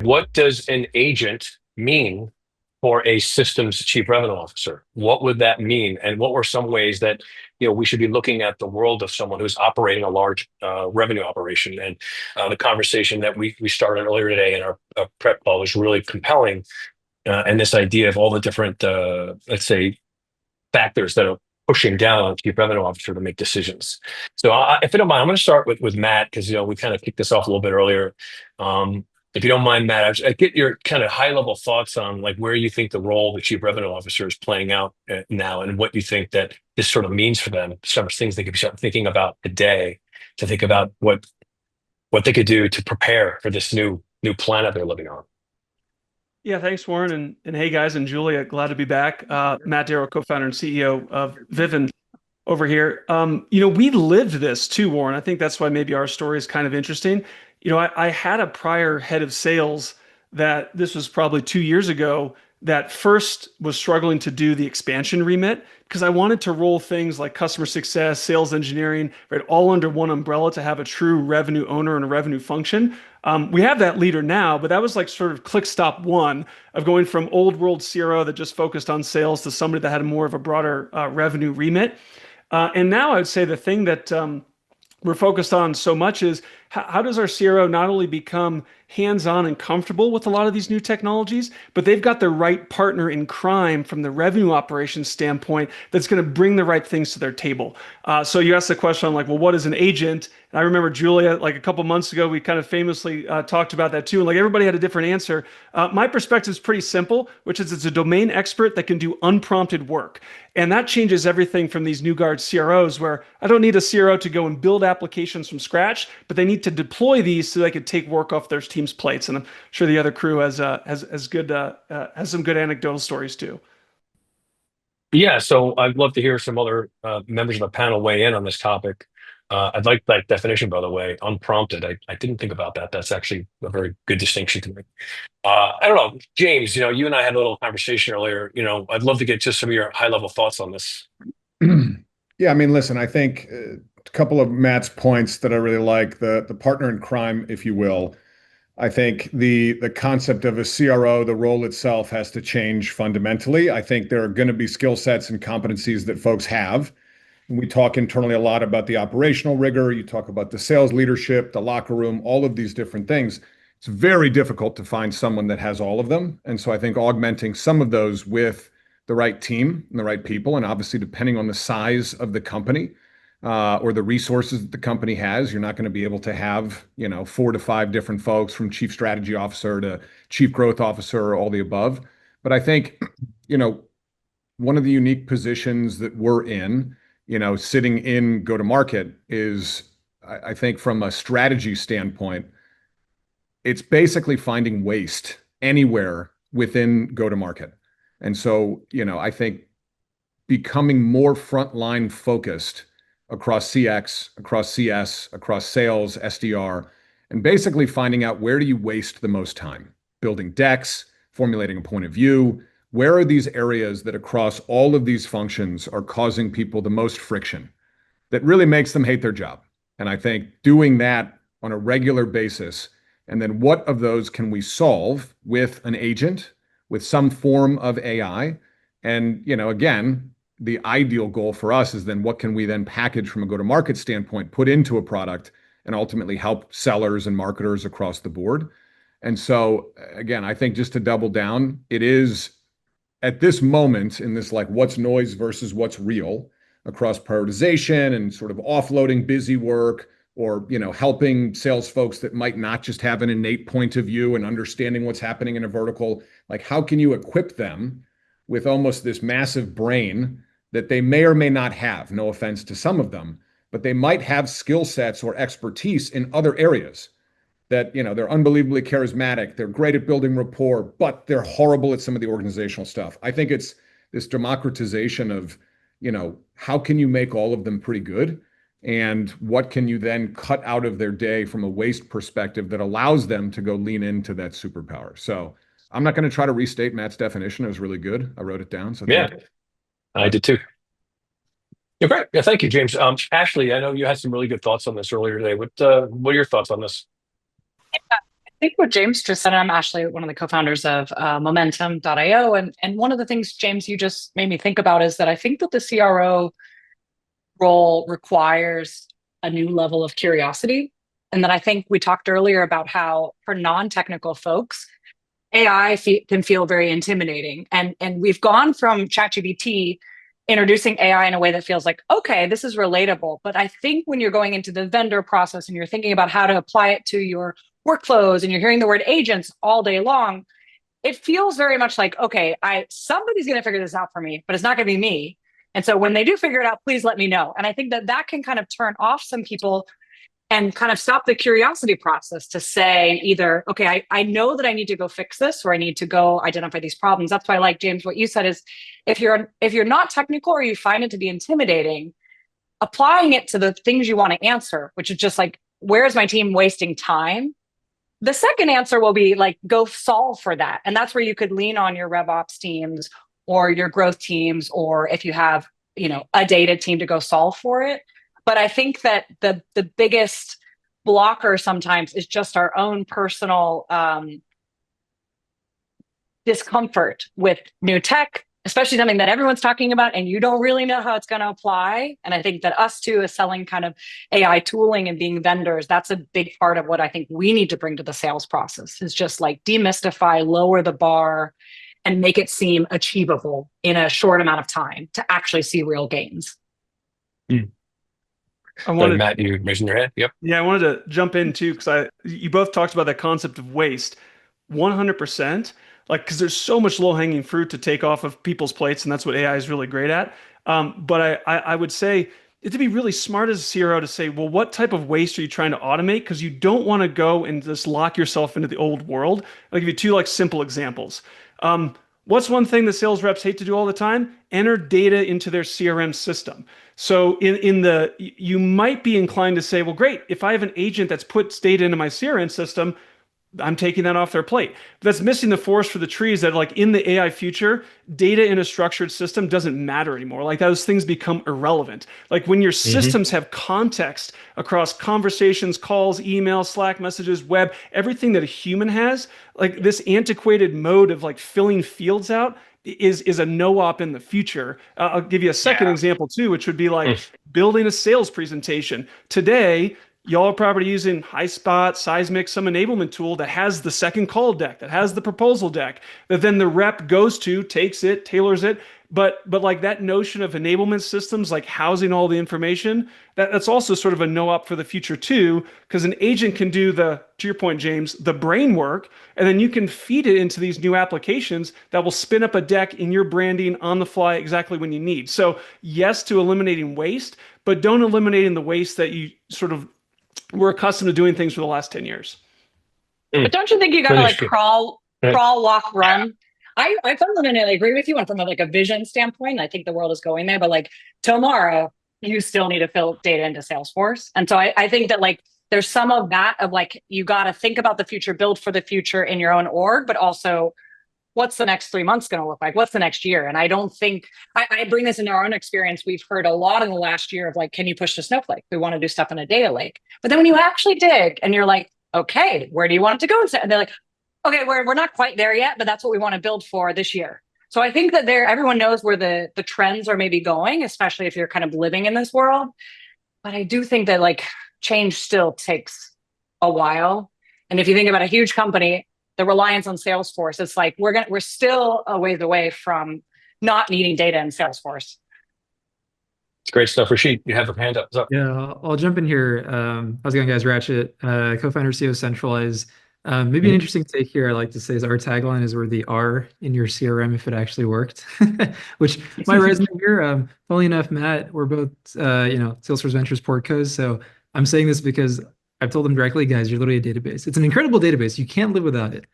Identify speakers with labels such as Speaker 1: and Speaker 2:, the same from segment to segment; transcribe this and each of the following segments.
Speaker 1: what does an agent mean for a systems chief revenue officer? What would that mean? And what were some ways that we should be looking at the world of someone who's operating a large revenue operation? And the conversation that we started earlier today in our prep call was really compelling. And this idea of all the different, let's say, factors that are pushing down on chief revenue officer to make decisions. So if you don't mind, I'm going to start with Matt because we kind of kicked this off a little bit earlier. If you don't mind, Matt, I get your kind of high level thoughts on like where you think the role of the chief revenue officer is playing out now, and what you think that this sort of means for them. Some things they could be thinking about today to think about what they could do to prepare for this new planet they're living on.
Speaker 2: Yeah, thanks, Warren. And hey, guys, and Julia, glad to be back. Matt Darrow, co-founder and CEO of Vivint over here. We lived this too, Warren. I think that's why maybe our story is kind of interesting. I had a prior head of sales that this was probably 2 years ago that first was struggling to do the expansion remit because I wanted to roll things like customer success, sales engineering, right, all under one umbrella to have a true revenue owner and a revenue function. We have that leader now, but that was like sort of click stop one of going from old world CRO that just focused on sales to somebody that had more of a broader revenue remit. And now I would say the thing that we're focused on so much is how does our CRO not only become hands-on and comfortable with a lot of these new technologies, but they've got the right partner in crime from the revenue operations standpoint that's going to bring the right things to their table. So you asked the question on like, well, what is an agent? And I remember Julia, like a couple months ago, we kind of famously talked about that too. And like everybody had a different answer. My perspective is pretty simple, which is it's a domain expert that can do unprompted work. And that changes everything from these new guard CROs where I don't need a CRO to go and build applications from scratch, but they need to deploy these so they could take work off their team's plates. And I'm sure the other crew has some good anecdotal stories too.
Speaker 1: Yeah, so I'd love to hear some other members of the panel weigh in on this topic. I'd like that definition, by the way, unprompted. I didn't think about that. That's actually a very good distinction to make. I don't know, James, you and I had a little conversation earlier. I'd love to get just some of your high level thoughts on this.
Speaker 3: Yeah, I mean, listen, I think a couple of Matt's points that I really like, the partner in crime, if you will. I think the concept of a CRO, the role itself has to change fundamentally. I think there are going to be skill sets and competencies that folks have. We talk internally a lot about the operational rigor. You talk about the sales leadership, the locker room, all of these different things. It's very difficult to find someone that has all of them. And so I think augmenting some of those with the right team and the right people, and obviously depending on the size of the company, or the resources that the company has, you're not going to be able to have, 4 to 5 different folks from chief strategy officer to chief growth officer or all the above. But I think, one of the unique positions that we're in, sitting in go-to-market is, I think from a strategy standpoint, it's basically finding waste anywhere within go-to-market. And so, I think becoming more frontline focused across CX, across CS, across sales, SDR, and basically finding out where do you waste the most time? Building decks, formulating a point of view. Where are these areas that across all of these functions are causing people the most friction that really makes them hate their job? And I think doing that on a regular basis, and then what of those can we solve with an agent, with some form of AI? And, again, the ideal goal for us is then what can we then package from a go-to-market standpoint, put into a product and ultimately help sellers and marketers across the board. And so again, I think just to double down, it is at this moment in this like what's noise versus what's real across prioritization and sort of offloading busy work or, helping sales folks that might not just have an innate point of view and understanding what's happening in a vertical. Like how can you equip them with almost this massive brain that they may or may not have, no offense to some of them, but they might have skill sets or expertise in other areas that, they're unbelievably charismatic, they're great at building rapport, but they're horrible at some of the organizational stuff. I think it's this democratization of, how can you make all of them pretty good? And what can you then cut out of their day from a waste perspective that allows them to go lean into that superpower? So I'm not going to try to restate Matt's definition. It was really good. I wrote it down. So
Speaker 1: yeah. I did too. Yeah, great. Yeah, thank you, James. Ashley, I know you had some really good thoughts on this earlier today. What are your thoughts on this?
Speaker 4: think what James just said, I'm Ashley, one of the co-founders of Momentum.io. And one of the things, James, you just made me think about is that I think that the CRO role requires a new level of curiosity. And that I think we talked earlier about how for non-technical folks, can feel very intimidating. And we've gone from ChatGPT introducing AI in a way that feels like, okay, this is relatable. But I think when you're going into the vendor process and you're thinking about how to apply it to your workflows and you're hearing the word agents all day long, it feels very much like, okay, somebody's going to figure this out for me, but it's not going to be me. And so when they do figure it out, please let me know. And I think that that can kind of turn off some people and kind of stop the curiosity process to say either, okay, I know that I need to go fix this or I need to go identify these problems. That's why I like, James, what you said is if you're not technical or you find it to be intimidating, applying it to the things you want to answer, which is just like, where is my team wasting time? The second answer will be like, go solve for that. And that's where you could lean on your RevOps teams or your growth teams, or if you have, a data team to go solve for it. But I think that the biggest blocker sometimes is just our own personal discomfort with new tech, especially something that everyone's talking about and you don't really know how it's going to apply. And I think that us too, as selling kind of AI tooling and being vendors, that's a big part of what I think we need to bring to the sales process is just like demystify, lower the bar, and make it seem achievable in a short amount of time to actually see real gains.
Speaker 1: Mm. Matt, you raising your hand? Yep.
Speaker 2: Yeah, I wanted to jump in too because you both talked about that concept of waste. 100%, like because there's so much low-hanging fruit to take off of people's plates, and that's what AI is really great at. But I would say it'd be really smart as a CRO to say, well, what type of waste are you trying to automate? Because you don't want to go and just lock yourself into the old world. I'll give you two like simple examples. What's one thing the sales reps hate to do all the time? Enter data into their CRM system. So you might be inclined to say, well, great, if I have an agent that's puts data into my CRM system, I'm taking that off their plate. But that's missing the forest for the trees that like in the AI future, data in a structured system doesn't matter anymore. Like those things become irrelevant. Like when your systems have context across conversations, calls, email, Slack messages, web, everything that a human has, like this antiquated mode of like filling fields out is a no-op in the future. I'll give you a second example too, which would be like building a sales presentation. Today, y'all are probably using HighSpot, Seismic, some enablement tool that has the second call deck, that has the proposal deck, that then the rep goes to, takes it, tailors it. But like that notion of enablement systems, like housing all the information, that's also sort of a no-op for the future too, because an agent can do to your point, James, the brain work, and then you can feed it into these new applications that will spin up a deck in your branding on the fly exactly when you need. So yes to eliminating waste, but don't eliminating the waste that you sort of we're accustomed to doing things for the last 10 years.
Speaker 4: But don't you think you got to like crawl, walk, run? I fundamentally agree with you. And from a vision standpoint, I think the world is going there. But like tomorrow, you still need to fill data into Salesforce. And so I think that like there's some of that of like you got to think about the future, build for the future in your own org, but also what's the next 3 months going to look like? What's the next year? And I don't think I bring this into our own experience. We've heard a lot in the last year of like, can you push to Snowflake? We want to do stuff in a data lake. But then when you actually dig and you're like, okay, where do you want it to go? And they're like, okay, we're not quite there yet, but that's what we want to build for this year. So I think that everyone knows where the trends are maybe going, especially if you're kind of living in this world. But I do think that like change still takes a while. And if you think about a huge company, the reliance on Salesforce, it's like we're still a ways away from not needing data in Salesforce.
Speaker 1: It's great stuff. Rashid, you have a hand up. What's up?
Speaker 5: Yeah, I'll jump in here. How's it going, guys? Ratchet, co-founder, CEO Centralize. Maybe an interesting take here I like to say is our tagline is we're the R in your CRM if it actually worked, which my resume here, funnily enough, Matt, we're both, Salesforce Ventures portcos. So I'm saying this because I've told them directly, guys, you're literally a database. It's an incredible database. You can't live without it.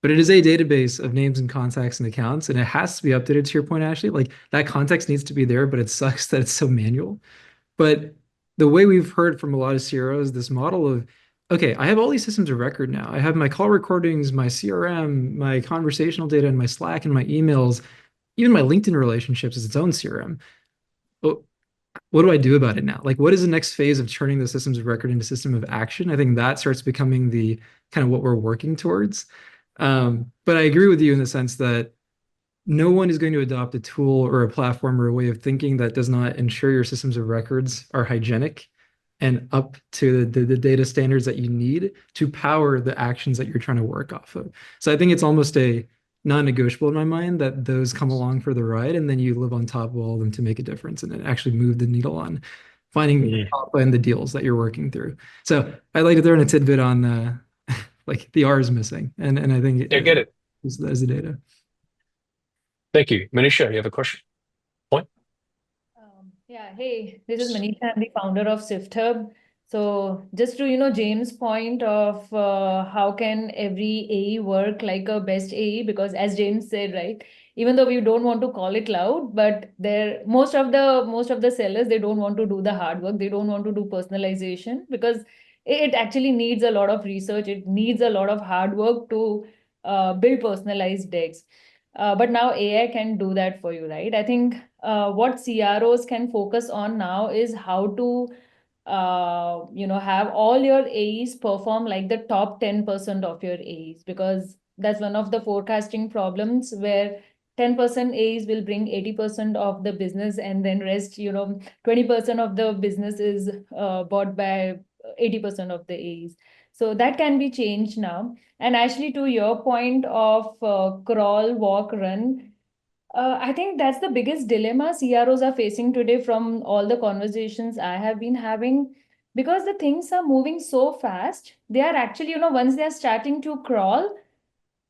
Speaker 5: But it is a database of names and contacts and accounts, and it has to be updated to your point, Ashley. Like that context needs to be there, but it sucks that it's so manual. But the way we've heard from a lot of CROs, this model of, okay, I have all these systems of record now. I have my call recordings, my CRM, my conversational data, and my Slack and my emails, even my LinkedIn relationships is its own CRM. But what do I do about it now? Like, what is the next phase of turning the systems of record into system of action? I think that starts becoming the kind of what we're working towards. But I agree with you in the sense that no one is going to adopt a tool or a platform or a way of thinking that does not ensure your systems of records are hygienic and up to the data standards that you need to power the actions that you're trying to work off of. So I think it's almost a non-negotiable in my mind that those come along for the ride, and then you live on top of all of them to make a difference and then actually move the needle on finding and the deals that you're working through. So I'd like to throw in a tidbit on like the R is missing, and I think
Speaker 1: I get it.
Speaker 5: as the data.
Speaker 1: Thank you. Manisha, you have a question? Point?
Speaker 6: Yeah, hey, this is Manisha. I'm the founder of SwiftHub. So just to, James' point of how can every AE work like a best AE, because as James said, right, even though we don't want to call it loud, but there most of the sellers, they don't want to do the hard work. They don't want to do personalization because it actually needs a lot of research. It needs a lot of hard work to build personalized decks. But now AI can do that for you, right? I think what CROs can focus on now is how to have all your AEs perform like the top 10% of your AEs, because that's one of the forecasting problems where 10% AEs will bring 80% of the business, and then rest, 20% of the business is bought by 80% of the AEs. So that can be changed now. And actually, to your point of crawl, walk, run, I think that's the biggest dilemma CROs are facing today from all the conversations I have been having, because the things are moving so fast. They are actually, once they are starting to crawl,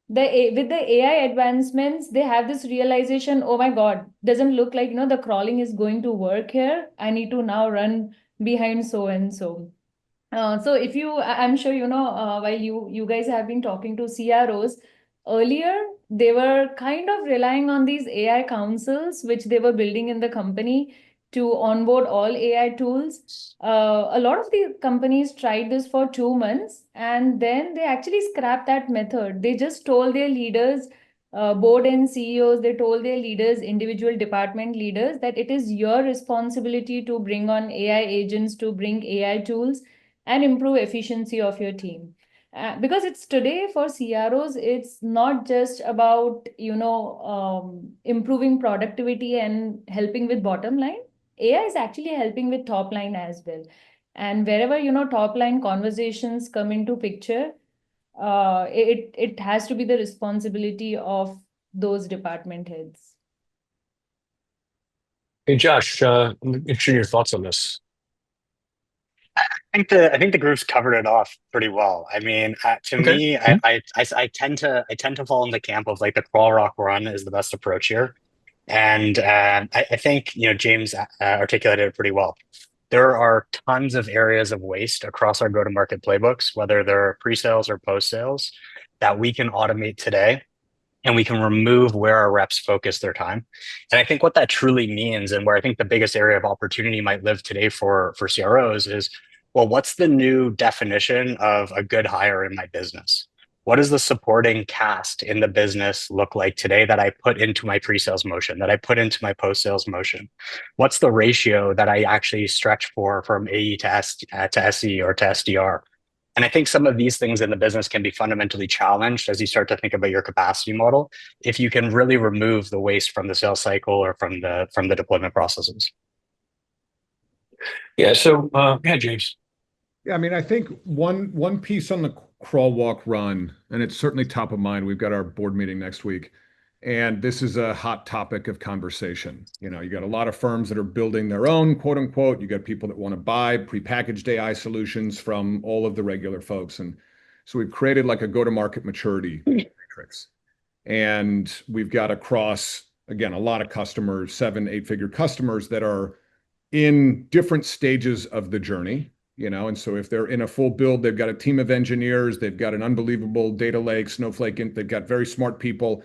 Speaker 6: with the AI advancements, they have this realization, oh my God, doesn't look like, the crawling is going to work here. I need to now run behind so and so. So if I'm sure while you guys have been talking to CROs earlier, they were kind of relying on these AI councils, which they were building in the company to onboard all AI tools. A lot of the companies tried this for 2 months, and then they actually scrapped that method. They just told their leaders, board and CEOs, they told their leaders, individual department leaders, that it is your responsibility to bring on AI agents, to bring AI tools and improve efficiency of your team. Because it's today for CROs, it's not just about improving productivity and helping with bottom line. AI is actually helping with top line as well. And wherever top line conversations come into picture, it has to be the responsibility of those department heads.
Speaker 1: Hey, Josh, I'm interested in your thoughts on this.
Speaker 7: I think the group's covered it off pretty well. I mean, to
Speaker 1: Okay.
Speaker 7: me, I tend to fall in the camp of like the crawl, rock, run is the best approach here, and I think James articulated it pretty well. There are tons of areas of waste across our go-to-market playbooks, whether they're pre-sales or post-sales, that we can automate today, and we can remove where our reps focus their time. And I think what that truly means, and where I think the biggest area of opportunity might live today for CROs is, well, what's the new definition of a good hire in my business? What does the supporting cast in the business look like today that I put into my pre-sales motion, that I put into my post-sales motion? What's the ratio that I actually stretch for from AE to SE or to SDR? And I think some of these things in the business can be fundamentally challenged as you start to think about your capacity model, if you can really remove the waste from the sales cycle or from the deployment processes.
Speaker 1: Yeah. So, yeah, James.
Speaker 3: Yeah, I mean, I think one piece on the crawl, walk, run, and it's certainly top of mind. We've got our board meeting next week, and this is a hot topic of conversation. You got a lot of firms that are building their own, quote unquote. You got people that want to buy prepackaged AI solutions from all of the regular folks. And so we've created like a go-to-market maturity matrix. And we've got across, again, a lot of customers, 7, 8-figure customers that are in different stages of the journey. And so if they're in a full build, they've got a team of engineers, they've got an unbelievable data lake, Snowflake, they've got very smart people,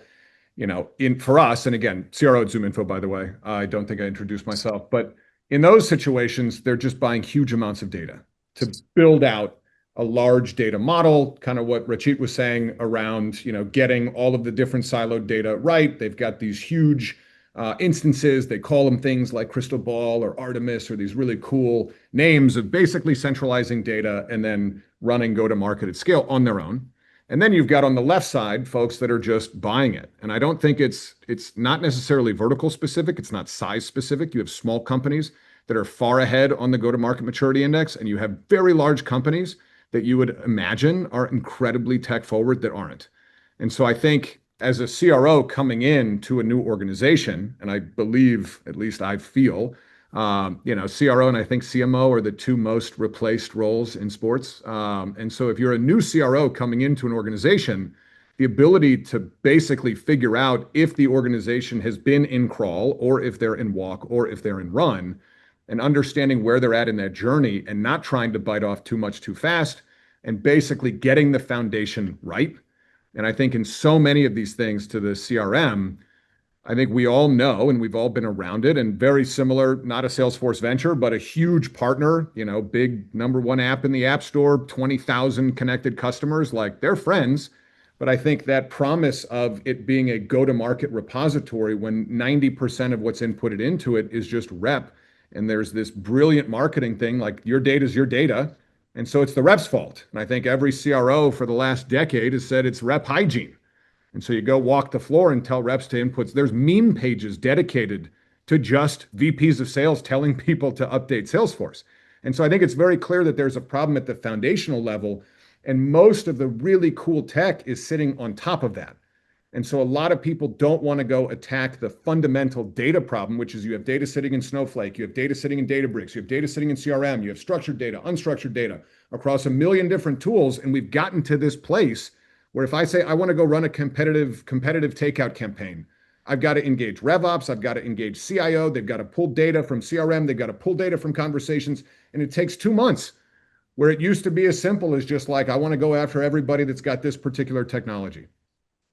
Speaker 3: for us, and again, CRO at ZoomInfo, by the way, I don't think I introduced myself, but in those situations, they're just buying huge amounts of data to build out a large data model, kind of what Rachit was saying around, getting all of the different siloed data right. They've got these huge instances. They call them things like Crystal Ball or Artemis or these really cool names of basically centralizing data and then running go-to-market at scale on their own. And then you've got on the left side folks that are just buying it. And I don't think it's not necessarily vertical specific. It's not size specific. You have small companies that are far ahead on the go-to-market maturity index, and you have very large companies that you would imagine are incredibly tech forward that aren't. And so I think as a CRO coming in to a new organization, and I believe, at least I feel, CRO and I think CMO are the two most replaced roles in sports. And so if you're a new CRO coming into an organization, the ability to basically figure out if the organization has been in crawl or if they're in walk or if they're in run, and understanding where they're at in that journey and not trying to bite off too much too fast, and basically getting the foundation right. And I think in so many of these things to the CRM, I think we all know, and we've all been around it, and very similar, not a Salesforce venture, but a huge partner, big number one app in the App Store, 20,000 connected customers, like they're friends. But I think that promise of it being a go-to-market repository when 90% of what's inputted into it is just rep, and there's this brilliant marketing thing like your data is your data, and so it's the rep's fault. And I think every CRO for the last decade has said it's rep hygiene. And so you go walk the floor and tell reps to inputs. There's meme pages dedicated to just VPs of sales telling people to update Salesforce. And so I think it's very clear that there's a problem at the foundational level, and most of the really cool tech is sitting on top of that. And so a lot of people don't want to go attack the fundamental data problem, which is you have data sitting in Snowflake, you have data sitting in Databricks, you have data sitting in CRM, you have structured data, unstructured data across a million different tools. And we've gotten to this place where if I say I want to go run a competitive takeout campaign, I've got to engage RevOps, I've got to engage CIO, they've got to pull data from CRM, they've got to pull data from conversations, and it takes 2 months, where it used to be as simple as just like, I want to go after everybody that's got this particular technology.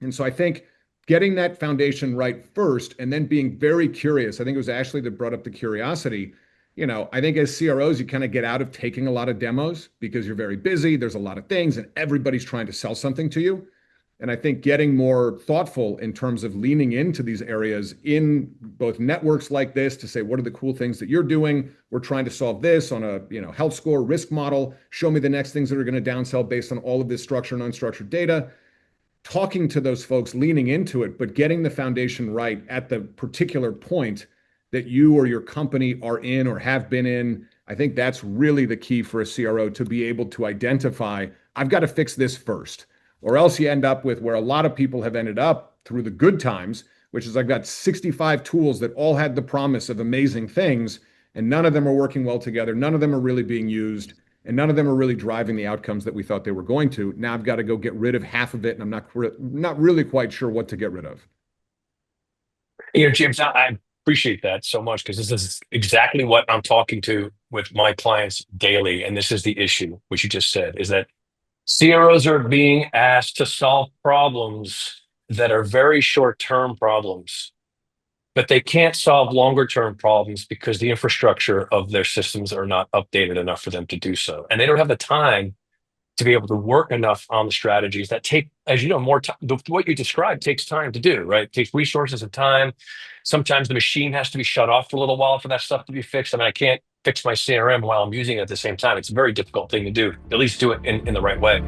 Speaker 3: And so I think getting that foundation right first and then being very curious, I think it was Ashley that brought up the curiosity. I think as CROs, you kind of get out of taking a lot of demos because you're very busy. There's a lot of things and everybody's trying to sell something to you. And I think getting more thoughtful in terms of leaning into these areas in both networks like this to say, what are the cool things that you're doing? We're trying to solve this on a health score risk model. Show me the next things that are going to downsell based on all of this structured and unstructured data. Talking to those folks, leaning into it, but getting the foundation right at the particular point that you or your company are in or have been in. I think that's really the key for a CRO to be able to identify, I've got to fix this first, or else you end up with where a lot of people have ended up through the good times, which is I've got 65 tools that all had the promise of amazing things, and none of them are working well together. None of them are really being used, and none of them are really driving the outcomes that we thought they were going to. Now I've got to go get rid of half of it, and I'm not really quite sure what to get rid of.
Speaker 1: James, I appreciate that so much because this is exactly what I'm talking to with my clients daily. And this is the issue, which you just said, is that CROs are being asked to solve problems that are very short-term problems, but they can't solve longer-term problems because the infrastructure of their systems are not updated enough for them to do so. And they don't have the time to be able to work enough on the strategies that take, as you know, more time. What you described takes time to do, right? It takes resources and time. Sometimes the machine has to be shut off for a little while for that stuff to be fixed. I mean, I can't fix my CRM while I'm using it at the same time. It's a very difficult thing to do, at least do it in the right way.